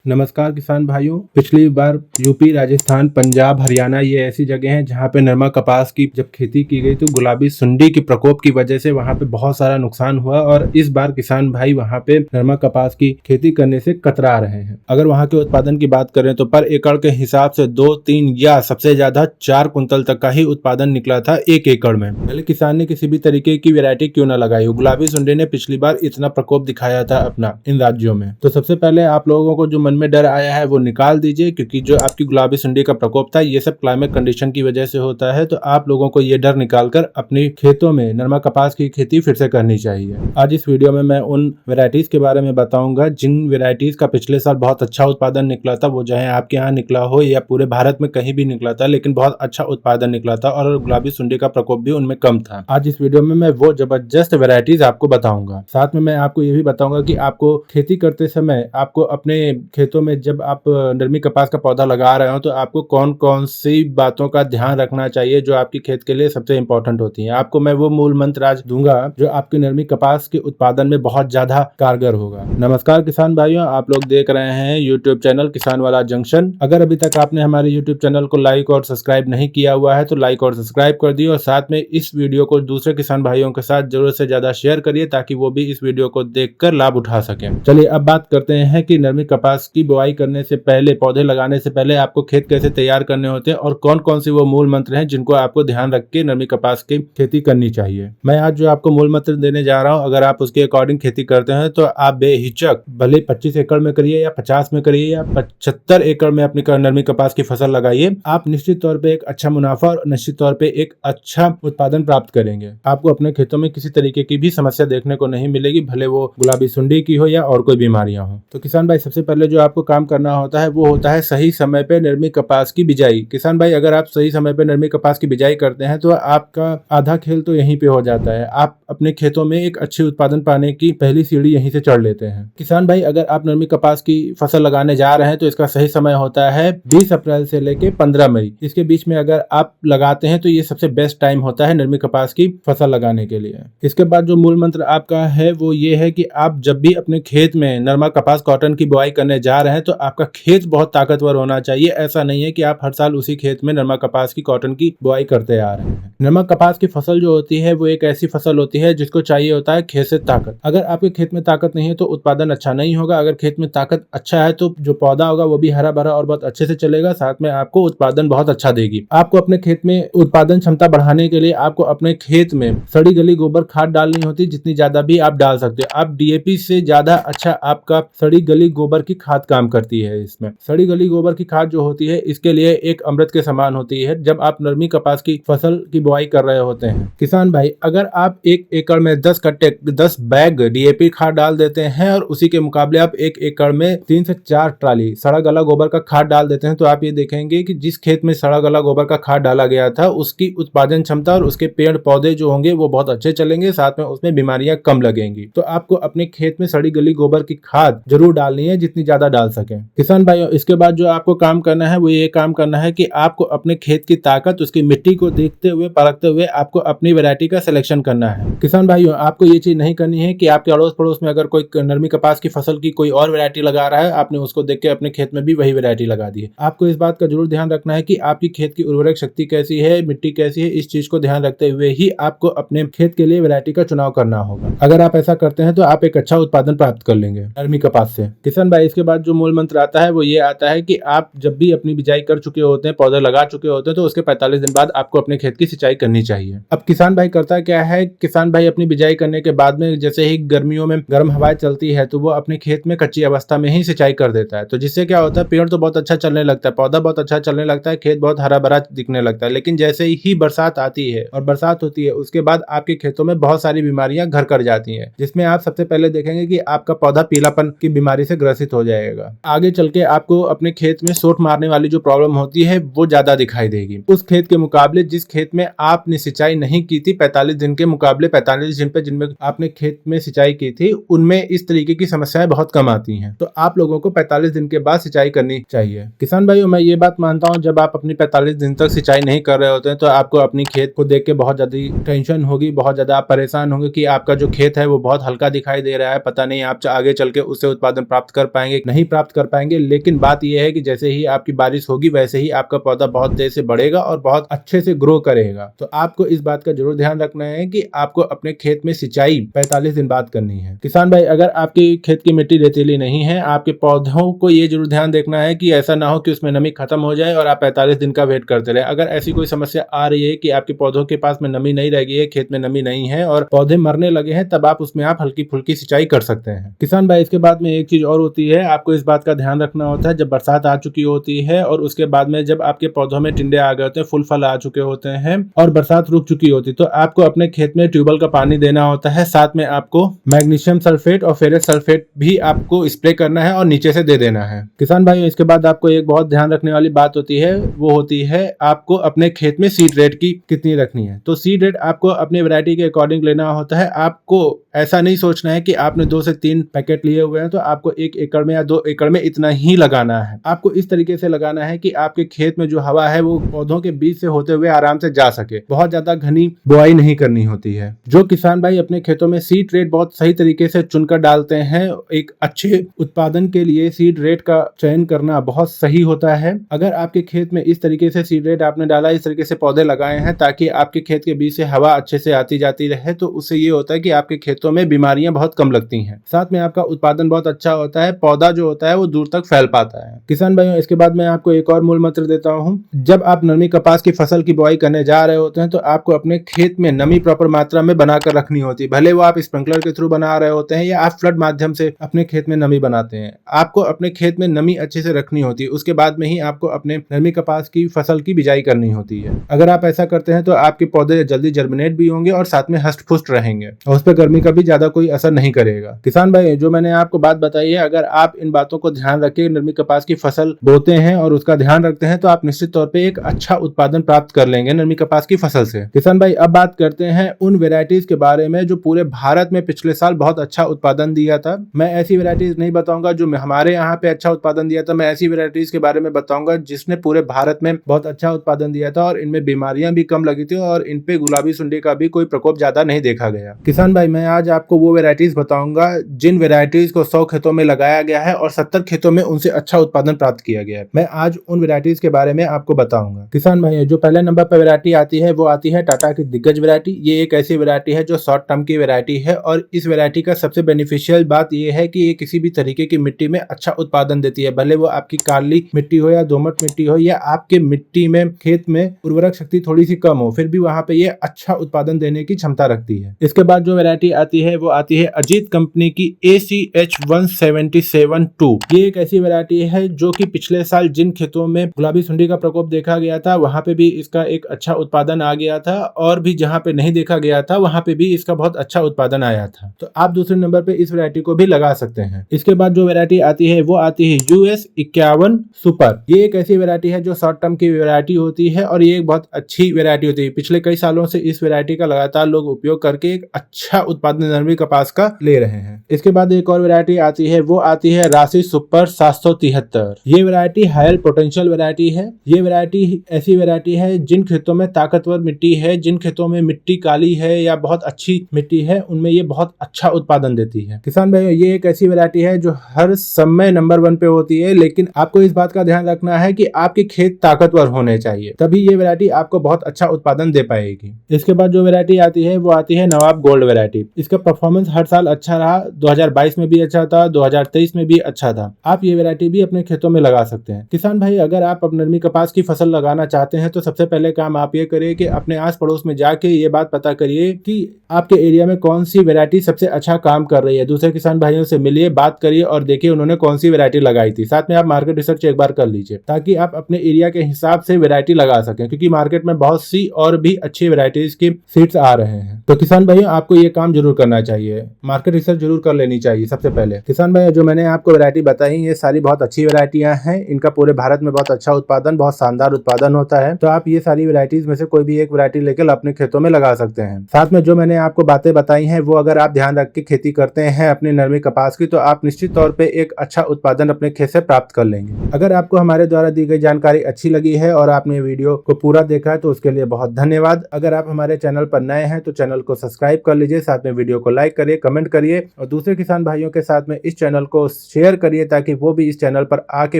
नमस्कार किसान भाइयों। पिछली बार यूपी, राजस्थान, पंजाब, हरियाणा ये ऐसी जगह हैं जहां पे नरमा कपास की जब खेती की गई तो गुलाबी सुंडी की प्रकोप की वजह से वहां पे बहुत सारा नुकसान हुआ और इस बार किसान भाई वहां पे नरमा कपास की खेती करने से कतरा रहे हैं। अगर वहां के उत्पादन की बात करें तो पर एकड़ के हिसाब से 2-3 या सबसे ज्यादा 4 कुंतल तक का ही उत्पादन निकला था 1 एकड़ में। पहले किसान ने किसी भी तरीके की वैरायटी क्यों न लगाई हो, गुलाबी सुंडी ने पिछली बार इतना प्रकोप दिखाया था अपना इन राज्यों में। तो सबसे पहले आप लोगों को जो मन में डर आया है वो निकाल दीजिए, क्योंकि जो आपकी गुलाबी सुंडी का प्रकोप था ये सब क्लाइमेट कंडीशन की वजह से होता है। तो आप लोगों को ये डर निकालकर अपने खेतों में नरमा कपास की खेती फिर से करनी चाहिए। आज इस वीडियो में मैं उन वेराइटीज के बारे में बताऊंगा जिन वेराइटीज का पिछले साल बहुत अच्छा उत्पादन निकला था, वो चाहे आपके यहाँ निकला हो या पूरे भारत में कहीं भी निकला था, लेकिन बहुत अच्छा उत्पादन निकला था और गुलाबी सुंडी का प्रकोप भी उनमें कम था। आज इस वीडियो में मैं वो जबरदस्त वेराइटीज आपको बताऊंगा। साथ में मैं आपको ये भी बताऊंगा कि आपको खेती करते समय आपको अपने खेतों में जब आप नरमी कपास का पौधा लगा रहे हो तो आपको कौन कौन सी बातों का ध्यान रखना चाहिए जो आपकी खेत के लिए सबसे इंपॉर्टेंट होती है। आपको मैं वो मूल मंत्र आज दूंगा जो आपकी नरमी कपास के उत्पादन में बहुत ज्यादा कारगर होगा। नमस्कार किसान भाइयों, आप लोग देख रहे हैं यूट्यूब चैनल किसान वाला जंक्शन। अगर अभी तक आपने हमारे यूट्यूब चैनल को लाइक और सब्सक्राइब नहीं किया हुआ है तो लाइक और सब्सक्राइब कर दिए और साथ में इस वीडियो को दूसरे किसान भाइयों के साथ जरूरत से ज्यादा शेयर करिए ताकि वो भी इस वीडियो को देखकर लाभ उठा सके। चलिए अब बात करते हैं कि नरमी कपास की बुआई करने से पहले, पौधे लगाने से पहले आपको खेत कैसे तैयार करने होते हैं और कौन कौन सी वो मूल मंत्र हैं जिनको आपको ध्यान रख के नरमी कपास की खेती करनी चाहिए। मैं आज जो आपको मूल मंत्र देने जा रहा हूं, अगर आप उसके अकॉर्डिंग खेती करते हैं तो आप बेहिचक भले 25 एकड़ में करिए या 50 में करिए या 75 एकड़ में अपनी नरमी कपास की फसल लगाइए, आप निश्चित तौर पर एक अच्छा मुनाफा और निश्चित तौर पर एक अच्छा उत्पादन प्राप्त करेंगे। आपको अपने खेतों में किसी तरीके की भी समस्या देखने को नहीं मिलेगी, भले वो गुलाबी सुंडी की हो या और कोई बीमारियां हो। तो किसान भाई सबसे पहले जो आपको काम करना होता है वो होता है सही समय पे नरमी कपास की बिजाई। किसान भाई अगर आप सही समय पे नरमी कपास की बिजाई करते हैं तो आपका आधा खेल तो यहीं पे हो जाता है। आप अपने खेतों में एक अच्छी उत्पादन पाने की पहली सीढ़ी यहीं से चढ़ लेते हैं। किसान भाई अगर आप नरमी कपास की फसल लगाने जा रहे हैं तो इसका सही समय होता है 20 अप्रैल से लेके 15 मई। इसके बीच में अगर आप लगाते हैं तो ये सबसे बेस्ट टाइम होता है नरमी कपास की फसल लगाने के लिए। इसके बाद जो मूल मंत्र आपका है वो ये है कि आप जब भी अपने खेत में नरमा कपास कॉटन की बुआई करने जा रहे हैं तो आपका खेत बहुत ताकतवर होना चाहिए। ऐसा नहीं है कि आप हर साल उसी खेत में नरमा कपास की कॉटन की बुआई करते आ रहे हैं। नरमा कपास की फसल जो होती है वो एक ऐसी फसल होती है जिसको चाहिए होता है खेत से ताकत। अगर आपके खेत में ताकत नहीं है तो उत्पादन अच्छा नहीं होगा। अगर खेत में ताकत अच्छा है तो जो पौधा होगा वो भी हरा भरा और बहुत अच्छे से चलेगा, साथ में आपको उत्पादन बहुत अच्छा देगी। आपको अपने खेत में उत्पादन क्षमता बढ़ाने के लिए आपको अपने खेत में सड़ी गली गोबर खाद डालनी होती है, जितनी ज्यादा भी आप डाल सकते हो। आप डीएपी से ज्यादा अच्छा आपका सड़ी गली गोबर की खाद काम करती है। इसमें सड़ी गली गोबर की खाद जो होती है इसके लिए एक अमृत के समान होती है जब आप नरमी कपास की फसल की बुआई कर रहे होते हैं। किसान भाई अगर आप 1 एकड़ में 10 बैग डीएपी खाद डाल देते हैं और उसी के मुकाबले आप 1 एकड़ में 3 से 4 ट्राली सड़ा गला गोबर का खाद डाल देते हैं तो आप ये देखेंगे कि जिस खेत में सड़ा गला गोबर का खाद डाला गया था उसकी उत्पादन क्षमता और उसके पेड़ पौधे जो होंगे वो बहुत अच्छे चलेंगे, साथ में उसमें बीमारियां कम लगेंगी। तो आपको अपने खेत में सड़ी गली गोबर की खाद जरूर डालनी है, जितनी ज्यादा डाल सकें। किसान भाई इसके बाद जो आपको काम करना है वो ये काम करना है कि आपको अपने खेत की ताकत, उसकी मिट्टी को देखते हुए, परखते हुए आपको अपनी वैरायटी का सिलेक्शन करना है। किसान भाइयों आपको ये चीज नहीं करनी है कि आपके अड़ोस पड़ोस में अगर कोई नरमी कपास की फसल की कोई और वैरायटी लगा रहा है, आपने उसको देख के अपने खेत में भी वही वैरायटी लगा दी है। आपको इस बात का जरूर ध्यान रखना है कि आपकी खेत की उर्वरक शक्ति कैसी है, मिट्टी कैसी है, इस चीज को ध्यान रखते हुए ही आपको अपने खेत के लिए वैरायटी का चुनाव करना होगा। अगर आप ऐसा करते हैं तो आप एक अच्छा उत्पादन प्राप्त कर लेंगे नरमी कपास से। किसान भाई इसके बाद जो मूल मंत्र आता है वो ये आता है कि आप जब भी अपनी बिजाई कर चुके होते हैं, पौधे लगा चुके होते हैं, तो उसके 45 दिन बाद आपको अपने खेत की सिंचाई करनी चाहिए। अब किसान भाई करता क्या है, किसान भाई अपनी बिजाई करने के बाद में जैसे ही गर्मियों में गर्म हवाएं चलती है तो वो अपने खेत में कच्ची अवस्था में ही सिंचाई कर देता है। तो जिससे क्या होता है, पेड़ तो बहुत अच्छा चलने लगता है, पौधा बहुत अच्छा चलने लगता है, खेत बहुत हरा भरा दिखने लगता है। लेकिन जैसे ही बरसात आती है और बरसात होती है उसके बाद आपके खेतों में बहुत सारी बीमारियां घर कर जाती हैं, जिसमें आप सबसे पहले देखेंगे कि आपका पौधा पीलापन की बीमारी से ग्रसित हो जाएगा। आगे चल के आपको अपने खेत में सोट मारने वाली जो प्रॉब्लम होती है वो ज्यादा दिखाई देगी उस खेत के मुकाबले जिस खेत में आपने सिंचाई नहीं की थी। 45 दिन के मुकाबले 45 दिन पे जिनमें आपने खेत में सिंचाई की थी उनमें इस तरीके की समस्याएं बहुत कम आती हैं। तो आप लोगों को 45 दिन के बाद सिंचाई करनी चाहिए। किसान भाइयों मैं ये बात मानता हूँ, जब आप अपनी 45 दिन तक सिंचाई नहीं कर रहे होते हैं तो आपको अपनी खेत को देख के बहुत ज्यादा टेंशन होगी, बहुत ज्यादा आप परेशान होंगे कि आपका जो खेत है वो बहुत हल्का दिखाई दे रहा है, पता नहीं आप आगे चल के उससे उत्पादन प्राप्त कर पाएंगे नहीं प्राप्त कर पाएंगे। लेकिन बात यह है कि जैसे ही आपकी बारिश होगी वैसे ही आपका पौधा बहुत तेज से बढ़ेगा और बहुत अच्छे से ग्रो करेगा। तो आपको इस बात का जरूर ध्यान रखना है कि आपको अपने खेत में सिंचाई 45 दिन बाद करनी है। किसान भाई, अगर आपकी खेत की मिट्टी रेतीली नहीं है, आपके पौधों को ये जरूर ध्यान देखना है कि ऐसा ना हो कि उसमें नमी खत्म हो जाए और आप 45 दिन का वेट करते रहे। अगर ऐसी कोई समस्या आ रही है कि आपके पौधों के पास में नमी नहीं रह गई है, खेत में नमी नहीं है और पौधे मरने लगे हैं, तब आप उसमें आप हल्की फुल्की सिंचाई कर सकते हैं। किसान भाई, इसके बाद में एक चीज और होती है, आपको इस बात का ध्यान रखना होता है, जब बरसात आ चुकी होती है और उसके बाद में जब आपके पौधों में टिंडे आ गए होते हैं, फूल फल आ चुके होते हैं और बरसात रुक चुकी होती है, तो आपको अपने खेत में ट्यूबवेल का पानी देना होता है। साथ में आपको मैग्नीशियम सल्फेट और फेरस सल्फेट भी आपको स्प्रे करना है और नीचे से दे देना है। किसान भाई, इसके बाद आपको एक बहुत ध्यान रखने वाली बात होती है, वो होती है आपको अपने खेत में सीड रेट की कितनी रखनी है। तो सीड रेट आपको अपनी वैरायटी के अकॉर्डिंग लेना होता है। आपको ऐसा नहीं सोचना है कि आपने 2 से 3 पैकेट लिए हुए हैं तो आपको 1 एकड़ में या 2 एकड़ में इतना ही लगाना है। आपको इस तरीके से लगाना है कि आपके खेत में जो हवा है वो पौधों के बीच से होते हुए आराम से जा सके। बहुत ज्यादा घनी बुआई नहीं करनी होती है। जो किसान भाई अपने खेतों में सीड रेट बहुत सही तरीके से चुनकर डालते हैं, एक अच्छे उत्पादन के लिए सीड रेट का चयन करना बहुत सही होता है। अगर आपके खेत में इस तरीके से सीड रेट आपने डाला, इस तरीके से पौधे लगाए हैं ताकि आपके खेत के बीच से हवा अच्छे से आती जाती रहे, तो उससे ये होता है कि आपके खेतों में बीमारियां बहुत कम लगती हैं। साथ में आपका उत्पादन बहुत अच्छा होता है, पौधा जो होता है वो दूर तक फैल पाता है। किसान भाइयों, इसके बाद मैं आपको एक और मूल मंत्र देता हूं। जब आप नरमी कपास की फसल की बुआई करने जा रहे होते हैं तो आपको अपने खेत में नमी प्रॉपर मात्रा में बनाकर रखनी होती है। भले वो आप स्प्रिंकलर के थ्रू बना रहे होते हैं या आप फ्लड माध्यम से अपने खेत में नमी बनाते हैं, आपको अपने खेत में नमी अच्छे से रखनी होती है। उसके बाद में ही आपको अपने नरमी कपास की फसल की बिजाई करनी होती है। अगर आप ऐसा करते हैं तो आपके पौधे जल्दी जर्मिनेट भी होंगे और साथ में हष्ट पुष्ट रहेंगे और उस पर गर्मी का भी ज्यादा कोई असर नहीं करेगा। किसान भाई, जो मैंने आपको बात बताई है, अगर आप इन बातों को ध्यान रख के नरमी कपास की फसल बोते हैं और उसका ध्यान रखते हैं तो आप निश्चित तौर पे एक अच्छा उत्पादन प्राप्त कर लेंगे नरमी कपास की फसल से। किसान भाई, अब बात करते हैं उन वेराइटीज के बारे में जो पूरे भारत में पिछले साल बहुत अच्छा उत्पादन दिया था। मैं ऐसी वेराइटीज नहीं बताऊंगा जो हमारे यहाँ पे अच्छा उत्पादन दिया था, मैं ऐसी वेराइटीज के बारे में बताऊंगा जिसने पूरे भारत में बहुत अच्छा उत्पादन दिया था और इनमें बीमारियां भी कम लगी थी और इन पे गुलाबी सुंडी का भी कोई प्रकोप ज्यादा नहीं देखा गया। किसान भाई, मैं आज आपको वो वेराइटीज बताऊंगा जिन वेराइटीज को 100 खेतों में लगाया गया है और 70 खेतों में उनसे अच्छा उत्पादन प्राप्त किया गया है। मैं आज उन वेराइटीज के बारे में आपको बताऊंगा। किसान भाई, जो पहले नंबर पर वेरायटी आती है वो आती है टाटा की दिग्गज वेरायटी। ये एक ऐसी वेरायटी है जो शॉर्ट टर्म की वेरायटी है और इस वेरायटी का सबसे बेनिफिशियल बात यह है कि ये किसी भी तरीके की मिट्टी में अच्छा उत्पादन देती है। भले वो आपकी काली मिट्टी हो या दोमट मिट्टी हो या आपके मिट्टी में खेत में उर्वरक शक्ति थोड़ी सी कम हो, फिर भी वहां पे ये अच्छा उत्पादन देने की क्षमता रखती है। इसके बाद जो वेरायटी आती है वो आती है अजीत कंपनी की ACH 177-2। ये एक ऐसी वेरायटी है जो कि पिछले साल जिन खेतों में गुलाबी सुंडी का प्रकोप देखा गया था वहां पे भी इसका एक अच्छा उत्पादन आ गया था और भी जहां पे नहीं देखा गया था वहां पे भी इसका बहुत अच्छा उत्पादन आया था। तो आप दूसरे नंबर पे इस वेरायटी को भी लगा सकते हैं। इसके बाद जो वेरायटी आती है वो आती है US 51 सुपर। ये एक ऐसी वेरायटी है जो शॉर्ट टर्म की वेरायटी होती है और ये एक बहुत अच्छी वेरायटी होती है। पिछले कई सालों से इस वेरायटी का लगातार लोग उपयोग करके एक अच्छा उत्पादन नरमी कपास का ले रहे हैं। इसके बाद एक और वेरायटी आती है वो आती है राशि सुपर 773। ये वेरायटी हायर पोटेंशियल वेरायटी है। ये वेरायटी ऐसी वेरायटी है जिन खेतों में ताकतवर मिट्टी है, जिन खेतों में मिट्टी काली है या बहुत अच्छी मिट्टी है, उनमें ये बहुत अच्छा उत्पादन देती है। किसान भाइयों, ये एक ऐसी वेरायटी है जो हर समय नंबर 1 पे होती है, लेकिन आपको इस बात का ध्यान रखना है कि आपके खेत ताकतवर होने चाहिए, तभी ये वेरायटी आपको बहुत अच्छा उत्पादन दे पाएगी। इसके बाद जो वेरायटी आती है वो आती है नवाब गोल्ड वेरायटी। इसका परफॉर्मेंस हर साल अच्छा रहा, 2022 में भी अच्छा था, 2023 में भी अच्छा था। आप ये वेरायटी भी अपने खेतों में लगा सकते हैं। किसान भाई, अगर आप अब नरमी कपास की फसल लगाना चाहते हैं तो सबसे पहले काम आप ये करिए कि अपने आस पड़ोस में जाके ये बात पता करिए कि आपके एरिया में कौन सी वेरायटी सबसे अच्छा काम कर रही है। दूसरे किसान भाइयों से मिलिए, बात करिए और देखिए उन्होंने कौन सी वेरायटी लगाई थी। साथ में आप मार्केट रिसर्च एक बार कर लीजिए ताकि आप अपने एरिया के हिसाब से वेरायटी लगा सकें, क्योंकि मार्केट में बहुत सी और भी अच्छी वेराइटीज की सीड्स आ रहे हैं। तो किसान भाइयों, आपको ये काम जरूर करना चाहिए, मार्केट रिसर्च जरूर कर लेनी चाहिए सबसे पहले। किसान भाई, जो मैंने आपको वेरायटी बताई ये सारी बहुत अच्छी वेरायटियां हैं। इनका पूरे भारत में बहुत अच्छा उत्पादन, बहुत शानदार उत्पादन होता है। तो आप ये सारी वेराइटीज में से कोई भी एक वेरायटी लेकर अपने खेतों में लगा सकते हैं। साथ में जो मैंने आपको बातें बताई हैं वो अगर आप ध्यान रख के खेती करते हैं अपनी नरमी कपास की, तो आप निश्चित तौर पे एक अच्छा उत्पादन अपने खेत से प्राप्त कर लेंगे। अगर आपको हमारे द्वारा दी गई जानकारी अच्छी लगी है और आपने वीडियो को पूरा देखा है तो उसके लिए बहुत धन्यवाद। अगर आप हमारे चैनल पर नए हैं तो चैनल को सब्सक्राइब कर लीजिए, साथ में वीडियो को लाइक करिए, कमेंट करिए और दूसरे किसान भाइयों के साथ में इस चैनल को शेयर शेयर करिए ताकि वो भी इस चैनल पर आके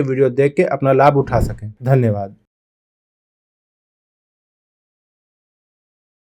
वीडियो देख के अपना लाभ उठा सकें। धन्यवाद।